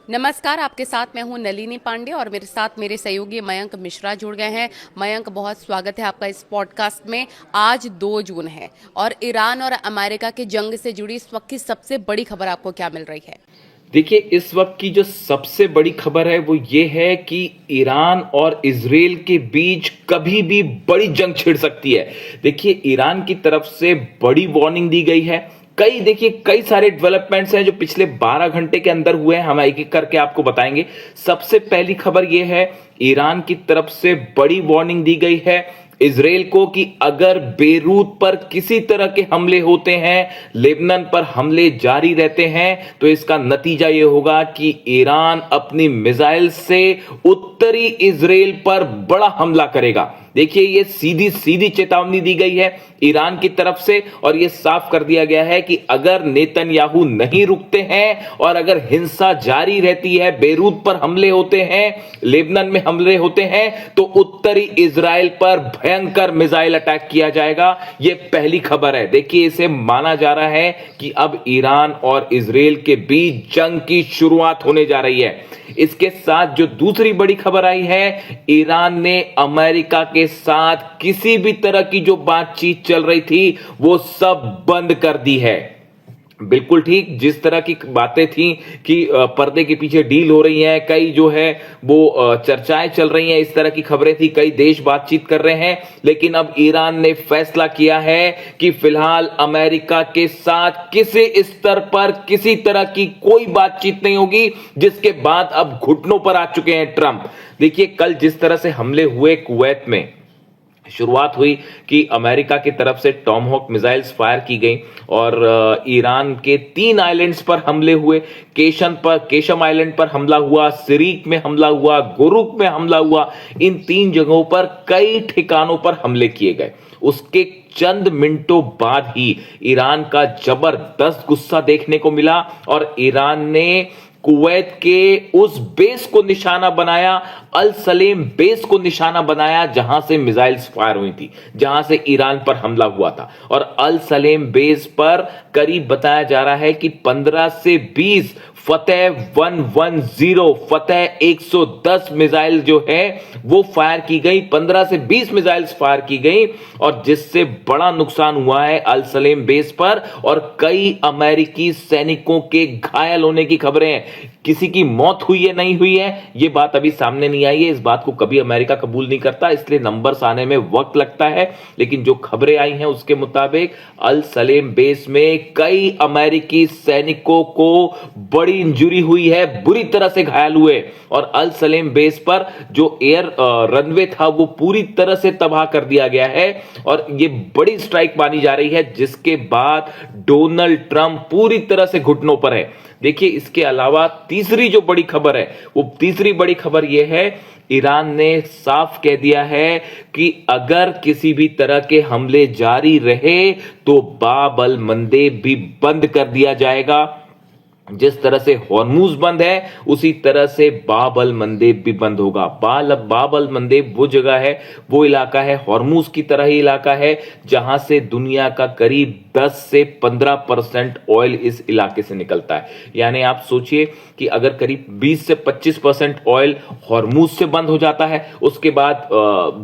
नमस्कार, आपके साथ मैं हूं नलिनी पांडे और मेरे साथ मेरे सहयोगी मयंक मिश्रा जुड़ गए हैं। मयंक, बहुत स्वागत है आपका इस पॉडकास्ट में। आज 2 जून है और ईरान और अमेरिका की जंग से जुड़ी इस वक्त की सबसे बड़ी खबर आपको क्या मिल रही है? देखिए, इस वक्त की जो सबसे बड़ी खबर है वो ये है कि ईरान और इजराइल के बीच कभी भी बड़ी जंग छिड़ सकती है। देखिए, ईरान की तरफ से बड़ी वार्निंग दी गई है। कई सारे डेवलपमेंट्स हैं जो पिछले 12 घंटे के अंदर हुए हैं। हम एक एक करके आपको बताएंगे। सबसे पहली खबर यह है, ईरान की तरफ से बड़ी वार्निंग दी गई है इजराइल को कि अगर बेरूत पर किसी तरह के हमले होते हैं, लेबनान पर हमले जारी रहते हैं, तो इसका नतीजा यह होगा कि ईरान अपनी मिसाइल से उत्तरी इजराइल पर बड़ा हमला करेगा। देखिए, ये सीधी सीधी चेतावनी दी गई है ईरान की तरफ से और यह साफ कर दिया गया है कि अगर नेतन्याहू नहीं रुकते हैं और अगर हिंसा जारी रहती है, बेरूत पर हमले होते हैं, लेबनान में हमले होते हैं, तो उत्तरी इजराइल पर भयंकर मिसाइल अटैक किया जाएगा। यह पहली खबर है। देखिए, इसे माना जा रहा है कि अब ईरान और इजराइल के बीच जंग की शुरुआत होने जा रही है। इसके साथ जो दूसरी बड़ी खबर आई है, ईरान ने अमेरिका के साथ किसी भी तरह की जो बातचीत चल रही थी वो सब बंद कर दी है। बिल्कुल ठीक, जिस तरह की बातें थी कि पर्दे के पीछे डील हो रही है, कई जो है वो चर्चाएं चल रही हैं, इस तरह की खबरें थी, कई देश बातचीत कर रहे हैं, लेकिन अब ईरान ने फैसला किया है कि फिलहाल अमेरिका के साथ किसी स्तर पर किसी तरह की कोई बातचीत नहीं होगी, जिसके बाद अब घुटनों पर आ चुके हैं ट्रंप। देखिए, कल जिस तरह से हमले हुए कुवैत में, शुरुआत हुई कि अमेरिका की तरफ से टॉमहॉक मिसाइल्स फायर की गई और ईरान के 3 आइलैंड्स पर हमले हुए। केशम आइलैंड पर हमला हुआ, सिरीक में हमला हुआ, गुरुक में हमला हुआ। इन 3 जगहों पर कई ठिकानों पर हमले किए गए। उसके चंद मिनटों बाद ही ईरान का जबरदस्त गुस्सा देखने को मिला और ईरान ने कुवैत के उस बेस को निशाना बनाया, अल सलेम बेस को निशाना बनाया, जहां से मिसाइल्स फायर हुई थी, जहां से ईरान पर हमला हुआ था। और अल सलेम बेस पर करीब बताया जा रहा है कि 15 से 20 फतेह 110, फतेह 110 मिसाइल जो है वो फायर की गई, 15 से 20 मिसाइल्स फायर की गई और जिससे बड़ा नुकसान हुआ है अल सलेम बेस पर और कई अमेरिकी सैनिकों के घायल होने की खबरें हैं। किसी की मौत हुई है नहीं हुई है ये बात अभी सामने नहीं आई है। इस बात को कभी अमेरिका कबूल नहीं करता, इसलिए नंबर्स आने में वक्त लगता है। लेकिन जो खबरें आई हैं उसके मुताबिक अल सलेम बेस में कई अमेरिकी सैनिकों को बड़ी इंजरी हुई है, बुरी तरह से घायल हुए और अल सलेम बेस पर जो एयर रनवे था वो पूरी तरह से तबाह कर दिया गया है और ये बड़ी स्ट्राइक मानी जा रही है, जिसके बाद डोनाल्ड ट्रंप पूरी तरह से घुटनों पर है। देखिए, इसके अलावा तीसरी जो बड़ी खबर है, वो तीसरी बड़ी खबर यह है, ईरान ने साफ कह दिया है कि अगर किसी भी तरह के हमले जारी रहे तो बाब अल मंदेब भी बंद कर दिया जाएगा। जिस तरह से हॉर्मूज बंद है उसी तरह से बाब अल मंदेब भी बंद होगा। बाब अल मंदेब वो जगह है, वो इलाका है, हॉर्मूज की तरह ही इलाका है, जहां से दुनिया का करीब 10 से 15% ऑयल इस इलाके से निकलता है। यानी आप सोचिए कि अगर करीब 20 से 25% ऑयल हॉर्मूज से बंद हो जाता है, उसके बाद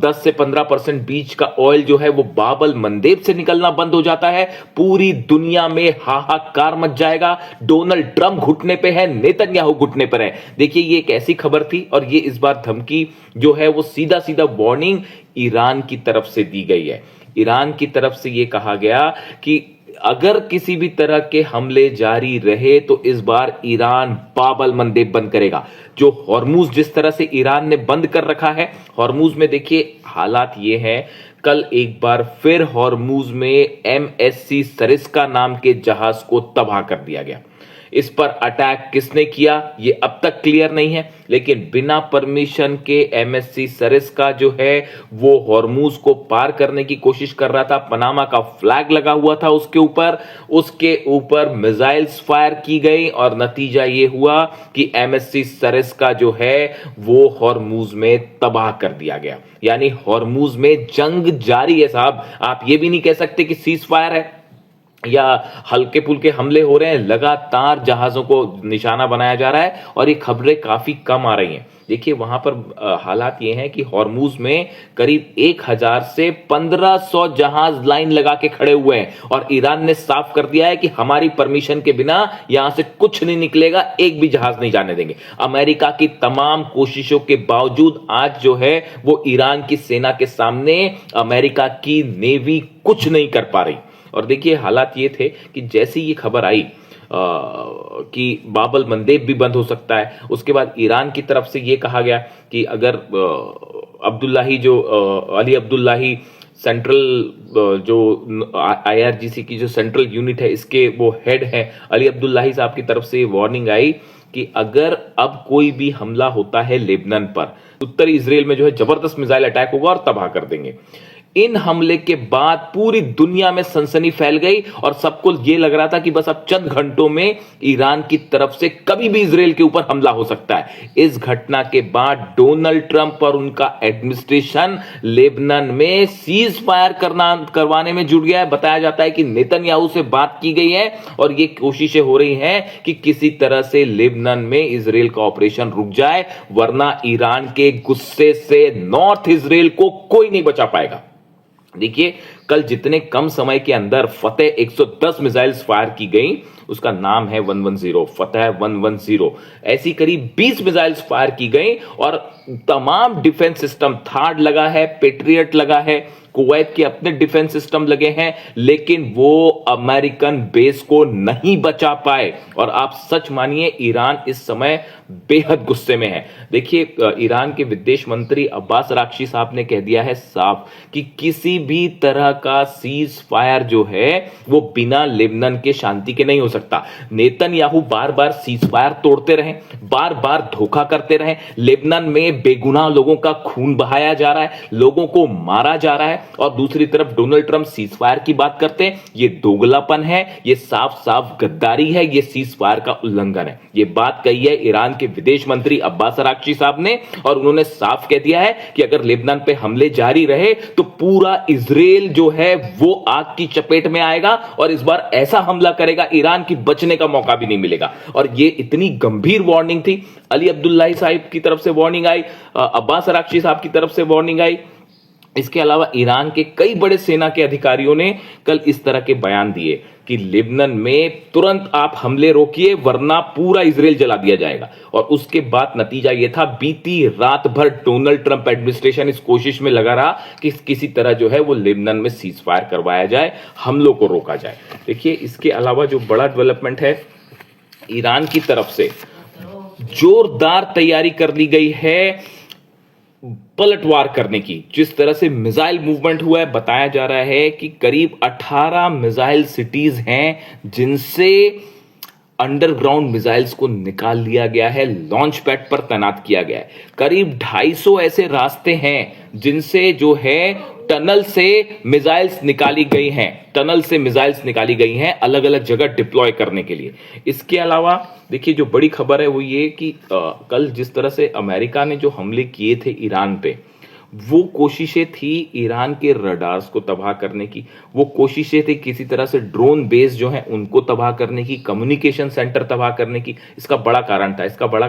10 से 15% बीच का ऑयल जो है वो बाब अल मंदेब से निकलना बंद हो जाता है, पूरी दुनिया में हाहाकार मच जाएगा। डोनाल्ड ट्रंप घुटने पे है, नेतन्याहू घुटने पर है। देखिए, ये एक ऐसी खबर थी और ये इस बार धमकी जो है वो सीधा सीधा वार्निंग ईरान की तरफ से दी गई है। ईरान की तरफ से यह कहा गया कि अगर किसी भी तरह के हमले जारी रहे तो इस बार ईरान बाब अल मंदेब बंद करेगा। जो हॉर्मूज जिस तरह से ईरान ने बंद कर रखा है, हॉर्मूज में देखिए हालात ये हैं, कल एक बार फिर हॉर्मूज में MSC सरिस्का नाम के जहाज को तबाह कर दिया गया। इस पर अटैक किसने किया ये अब तक क्लियर नहीं है, लेकिन बिना परमिशन के MSC सरिस्का जो है वो हॉर्मूज को पार करने की कोशिश कर रहा था। पनामा का फ्लैग लगा हुआ था उसके ऊपर मिसाइल्स फायर की गई और नतीजा ये हुआ कि MSC सरिस्का जो है वो हॉर्मूज में तबाह कर दिया गया। यानी हॉर्मूज में जंग जारी है साहब। आप ये भी नहीं कह सकते कि सीज फायर है। या हल्के फुल्के हमले हो रहे हैं, लगातार जहाजों को निशाना बनाया जा रहा है और ये खबरें काफी कम आ रही हैं। देखिए वहां पर हालात ये हैं कि हॉर्मूज में करीब 1000 से 1500 जहाज लाइन लगा के खड़े हुए हैं और ईरान ने साफ कर दिया है कि हमारी परमिशन के बिना यहां से कुछ नहीं निकलेगा, एक भी जहाज नहीं जाने देंगे। अमेरिका की तमाम कोशिशों के बावजूद आज जो है वो ईरान की सेना के सामने अमेरिका की नेवी कुछ नहीं कर पा रही। और देखिए हालात ये थे कि जैसे ये खबर आई कि बाबल मंदेब भी बंद हो सकता है, उसके बाद ईरान की तरफ से ये कहा गया कि अगर अब्दुल्लाही जो अली अब्दुल्लाही सेंट्रल जो आईआरजीसी की जो सेंट्रल यूनिट है इसके वो हेड है, अली अब्दुल्लाही साहब की तरफ से वार्निंग आई कि अगर अब कोई भी हमला होता है लेबनान पर, उत्तरी इजराइल में जो है जबरदस्त मिसाइल अटैक होगा और तबाह कर देंगे। इन हमले के बाद पूरी दुनिया में सनसनी फैल गई और सबको यह लग रहा था कि बस अब चंद घंटों में ईरान की तरफ से कभी भी इजराइल के ऊपर हमला हो सकता है। इस घटना के बाद डोनाल्ड ट्रंप और उनका एडमिनिस्ट्रेशन लेबनान में सीज फायर करवाने में जुट गया है। बताया जाता है कि नेतन्याहू से बात की गई है और ये कोशिशें हो रही हैं कि किसी तरह से लेबनान में इजराइल का ऑपरेशन रुक जाए, वरना ईरान के गुस्से से नॉर्थ इजराइल को कोई नहीं बचा पाएगा। देखिए कल जितने कम समय के अंदर फतेह 110 मिसाइल्स फायर की गई, उसका नाम है 110, फतेह 110। ऐसी करीब 20 मिसाइल्स फायर की गई और तमाम डिफेंस सिस्टम, थार्ड लगा है, पेट्रियट लगा है, कुवैत के अपने डिफेंस सिस्टम लगे हैं, लेकिन वो अमेरिकन बेस को नहीं बचा पाए। और आप सच मानिए ईरान इस समय बेहद गुस्से में है। देखिए ईरान के विदेश मंत्री अब्बास अराक्ची साहब ने कह दिया है साफ कि किसी भी तरह का सीज फायर जो है वो बिना लेबनान के शांति के नहीं हो सकता। नेतन्याहू बार बार सीज फायर तोड़ते रहे, बार बार धोखा करते रहे, लेबनान में बेगुनाह लोगों का खून बहाया जा रहा है, लोगों को मारा जा रहा है, और दूसरी तरफ डोनाल्ड ट्रंप सीज फायर की बात करते हैं। ये दोगलापन है, ये साफ साफ गद्दारी है, ये सीज फायर का उल्लंघन है। ये बात कही है ईरान के विदेश मंत्री अब्बास अराक्ची साहब ने और उन्होंने साफ कह दिया है कि अगर लेबनान पे हमले जारी रहे तो पूरा इजराइल जो है वो आग की चपेट में आएगा और इस बार ऐसा हमला करेगा ईरान की बचने का मौका भी नहीं मिलेगा। और ये इतनी गंभीर वार्निंग थी। अली अब्दुल्लाही साहब की तरफ से वार्निंग आई, अब्बास अराक्ची साहब की तरफ से वार्निंग आई। इसके अलावा ईरान के कई बड़े सेना के अधिकारियों ने कल इस तरह के बयान दिए कि लेबनान में तुरंत आप हमले रोकिए वरना पूरा इजराइल जला दिया जाएगा। और उसके बाद नतीजा यह था, बीती रात भर डोनाल्ड ट्रंप एडमिनिस्ट्रेशन इस कोशिश में लगा रहा कि किसी तरह जो है वो लेबनान में सीज फायर करवाया जाए, हमलों को रोका जाए। देखिए इसके अलावा जो बड़ा डेवलपमेंट है, ईरान की तरफ से जोरदार तैयारी कर ली गई है पलटवार करने की। जिस तरह से मिसाइल मूवमेंट हुआ है, बताया जा रहा है कि करीब 18 मिसाइल सिटीज हैं जिनसे अंडरग्राउंड मिसाइल्स को निकाल लिया गया है, लॉन्च पैड पर तैनात किया गया है। करीब 250 ऐसे रास्ते हैं जिनसे जो है टनल से मिसाइल्स निकाली गई हैं, टनल से मिसाइल्स निकाली गई हैं अलग अलग जगह डिप्लॉय करने के लिए। इसके अलावा देखिए जो बड़ी खबर है वो ये कि कल जिस तरह से अमेरिका ने जो हमले किए थे ईरान पे, वो कोशिशें थी ईरान के रडार्स को तबाह करने की, वो कोशिशें थी किसी तरह से ड्रोन बेस जो हैं उनको तबाह करने की, कम्युनिकेशन सेंटर तबाह करने की। इसका बड़ा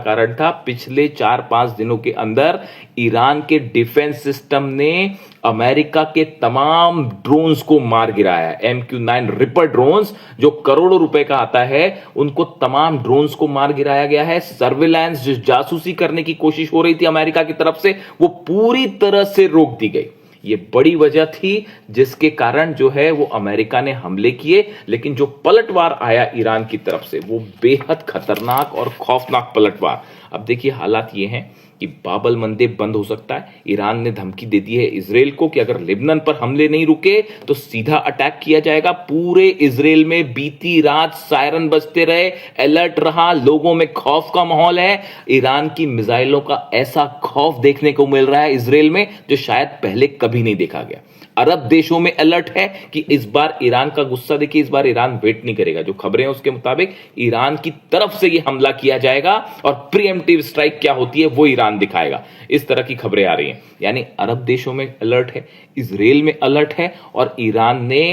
कारण था पिछले 4-5 दिनों के अंदर ईरान के डिफेंस सिस्टम ने अमेरिका के तमाम ड्रोन्स को मार गिराया है। MQ-9 रिपर ड्रोन्स जो करोड़ों रुपए का आता है, उनको तमाम ड्रोन्स को मार गिराया गया है। सर्विलांस जो जासूसी करने की कोशिश हो रही थी अमेरिका की तरफ से, वो पूरी तरह से रोक दी गई। ये बड़ी वजह थी जिसके कारण जो है वो अमेरिका ने हमले किए, लेकिन जो पलटवार आया ईरान की तरफ से वो बेहद खतरनाक और खौफनाक पलटवार। अब देखिए हालात ये हैं कि बाबल मंदेब बंद हो सकता है। ईरान ने धमकी दे दी है इजराइल को कि अगर लेबनान पर हमले नहीं रुके तो सीधा अटैक किया जाएगा। पूरे इजराइल में बीती रात सायरन बजते रहे, अलर्ट रहा, लोगों में खौफ का माहौल है। ईरान की मिसाइलों का ऐसा खौफ देखने को मिल रहा है इजराइल में जो शायद पहले कभी नहीं देखा गया। अरब देशों में अलर्ट है कि इस बार ईरान का गुस्सा देखिए, इस बार ईरान वेट नहीं करेगा। जो खबरें हैं उसके मुताबिक ईरान की तरफ से यह हमला किया जाएगा और प्रीएम्प्टिव स्ट्राइक क्या होती है वो ईरान दिखाएगा। इस तरह की खबरें आ रही हैं। यानी अरब देशों में अलर्ट है, इजराइल में अलर्ट है और ईरान ने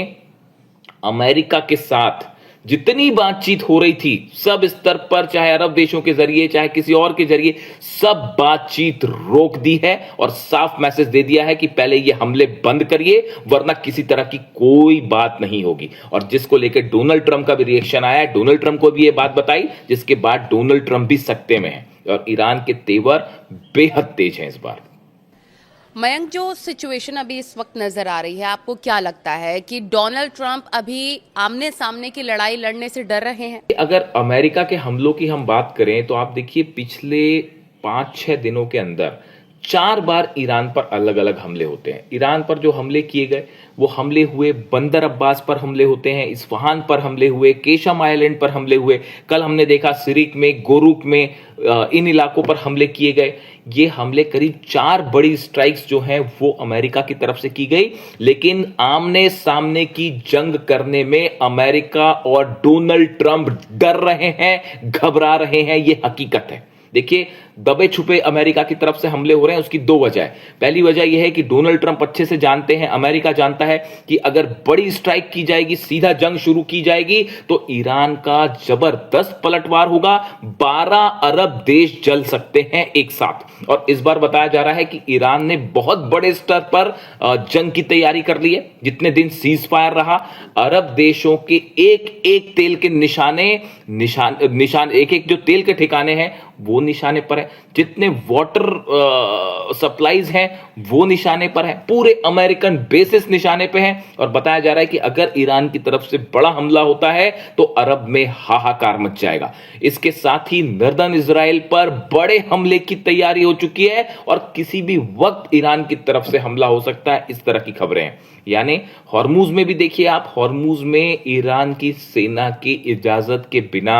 अमेरिका के साथ जितनी बातचीत हो रही थी सब स्तर पर, चाहे अरब देशों के जरिए चाहे किसी और के जरिए, सब बातचीत रोक दी है और साफ मैसेज दे दिया है कि पहले ये हमले बंद करिए वरना किसी तरह की कोई बात नहीं होगी। और जिसको लेकर डोनाल्ड ट्रंप का भी रिएक्शन आया है, डोनाल्ड ट्रंप को भी ये बात बताई, जिसके बाद डोनाल्ड ट्रंप भी सख्ते में है और ईरान के तेवर बेहद तेज हैं इस बार। मयंक, जो सिचुएशन अभी इस वक्त नजर आ रही है, आपको क्या लगता है कि डोनाल्ड ट्रंप अभी आमने सामने की लड़ाई लड़ने से डर रहे हैं? अगर अमेरिका के हमलों की हम बात करें तो आप देखिए पिछले 5-6 दिनों के अंदर 4 बार ईरान पर अलग अलग हमले होते हैं। ईरान पर जो हमले किए गए वो हमले हुए, बंदर अब्बास पर हमले होते हैं, इस्फहान पर हमले हुए, केशम आइलैंड पर हमले हुए, कल हमने देखा सिरिक में, गोरुक में, इन इलाकों पर हमले किए गए। ये हमले करीब 4 बड़ी स्ट्राइक्स जो हैं वो अमेरिका की तरफ से की गई, लेकिन आमने सामने की जंग करने में अमेरिका और डोनाल्ड ट्रंप डर रहे हैं, घबरा रहे हैं, ये हकीकत है। देखिए, दबे छुपे अमेरिका की तरफ से हमले हो रहे हैं, उसकी 2 वजह है। पहली वजह यह है कि डोनाल्ड ट्रंप अच्छे से जानते हैं, अमेरिका जानता है कि अगर बड़ी स्ट्राइक की जाएगी, सीधा जंग शुरू की जाएगी तो ईरान का जबरदस्त पलटवार होगा, 12 अरब देश जल सकते हैं एक साथ। और इस बार बताया जा रहा है कि ईरान ने बहुत बड़े स्तर पर जंग की तैयारी कर ली है। जितने दिन सीज फायर रहा, अरब देशों के एक एक तेल के निशान एक एक जो तेल के ठिकाने हैं वो निशाने पर है, जितने वाटर सप्लाईज हैं वो निशाने पर है, पूरे अमेरिकन बेसिस निशाने पे हैं। और बताया जा रहा है कि अगर ईरान की तरफ से बड़ा हमला होता है तो अरब में हाहाकार मच जाएगा। इसके साथ ही नॉर्दर्न इजराइल पर बड़े हमले की तैयारी हो चुकी है और किसी भी वक्त ईरान की तरफ से हमला हो सकता है, इस तरह की खबरें हैं। यानी हॉर्मुज में भी देखिए आप, हॉर्मुज में ईरान की सेना की इजाजत के बिना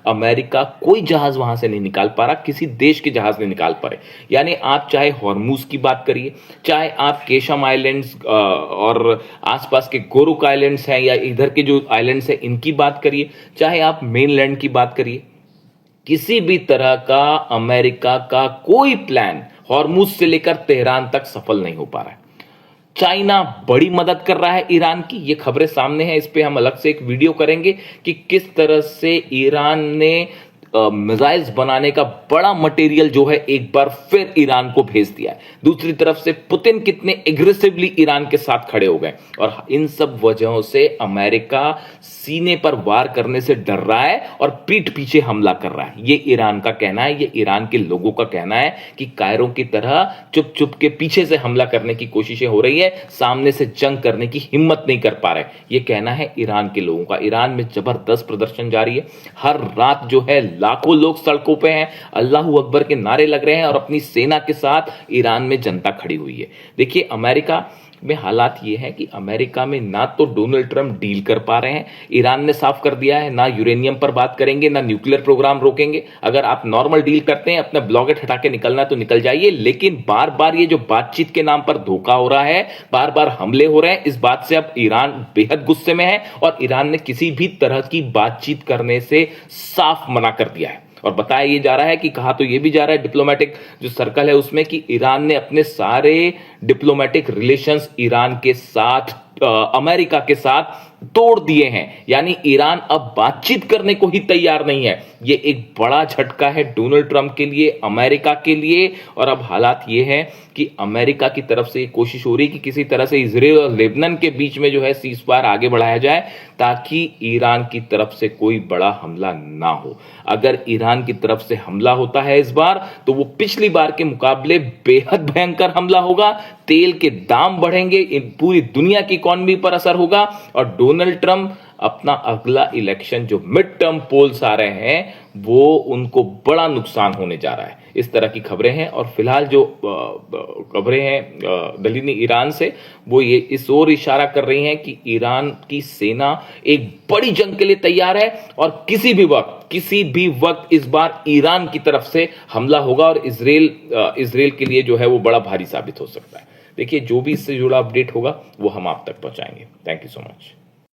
अमेरिका कोई जहाज वहां से नहीं निकाल पा रहा, किसी देश के जहाज नहीं निकाल पा रहे। यानी आप चाहे हॉर्मुज की बात करिए, चाहे आप केशम आइलैंड्स और आसपास के गोरुक आइलैंड्स हैं या इधर के जो आइलैंड्स हैं इनकी बात करिए, चाहे आप मेनलैंड की बात करिए, किसी भी तरह का अमेरिका का कोई प्लान हॉर्मुज से लेकर तेहरान तक सफल नहीं हो पा रहा है। चाइना बड़ी मदद कर रहा है ईरान की, ये खबरें सामने हैं, इस पे हम अलग से एक वीडियो करेंगे कि किस तरह से ईरान ने मिसाइल्स बनाने का बड़ा मटेरियल जो है एक बार फिर ईरान को भेज दिया है। दूसरी तरफ से पुतिन कितने एग्रेसिवली ईरान के साथ खड़े हो गए और इन सब वजहों से अमेरिका सीने पर वार करने से डर रहा है और पीठ पीछे हमला कर रहा है। ये ईरान का कहना है, ये ईरान के लोगों का कहना है कि कायरो की तरह चुप चुप के पीछे से हमला करने की कोशिशें हो रही है, सामने से जंग करने की हिम्मत नहीं कर पा रहे। ये कहना है ईरान के लोगों का। ईरान में जबरदस्त प्रदर्शन जारी है, हर रात जो है लाखों लोग सड़कों पे हैं, अल्लाहू अकबर के नारे लग रहे हैं और अपनी सेना के साथ ईरान में जनता खड़ी हुई है। देखिए, अमेरिका में हालात ये है कि अमेरिका में ना तो डोनाल्ड ट्रंप डील कर पा रहे हैं, ईरान ने साफ कर दिया है ना यूरेनियम पर बात करेंगे ना न्यूक्लियर प्रोग्राम रोकेंगे। अगर आप नॉर्मल डील करते हैं, अपना ब्लॉकेट हटा के निकलना तो निकल जाइए, लेकिन बार बार ये जो बातचीत के नाम पर धोखा हो रहा है, बार बार हमले हो रहे हैं, इस बात से अब ईरान बेहद गुस्से में है और ईरान ने किसी भी तरह की बातचीत करने से साफ मना कर दिया है। और बताया ये जा रहा है कि कहा तो ये भी जा रहा है डिप्लोमेटिक जो सर्कल है उसमें कि ईरान ने अपने सारे डिप्लोमेटिक रिलेशंस ईरान के साथ, अमेरिका के साथ तोड़ दिए हैं। यानी ईरान अब बातचीत करने को ही तैयार नहीं है। ये एक बड़ा झटका है डोनाल्ड ट्रंप के लिए, अमेरिका के लिए। और अब हालात ये है कि अमेरिका की तरफ से कोशिश हो रही है कि किसी तरह से इजराइल और लेबनान के बीच में जो है सीज फायर आगे बढ़ाया जाए ताकि ईरान की तरफ से कोई बड़ा हमला ना हो। अगर ईरान की तरफ से हमला होता है इस बार तो वो पिछली बार के मुकाबले बेहद भयंकर हमला होगा, तेल के दाम बढ़ेंगे, पूरी दुनिया की इकॉनमी पर असर होगा और डोनाल्ड ट्रंप अपना अगला इलेक्शन जो मिड टर्म पोल्स आ रहे हैं वो उनको बड़ा नुकसान होने जा रहा है। इस तरह की खबरें हैं और फिलहाल जो खबरें हैं दलीनी ईरान से वो ये इस ओर इशारा कर रही हैं कि ईरान की सेना एक बड़ी जंग के लिए तैयार है और किसी भी वक्त इस बार ईरान की तरफ से हमला होगा और इजराइल के लिए जो है वो बड़ा भारी साबित हो सकता है। देखिए, जो भी इससे जुड़ा अपडेट होगा वो हम आप तक पहुंचाएंगे। Thank you so much.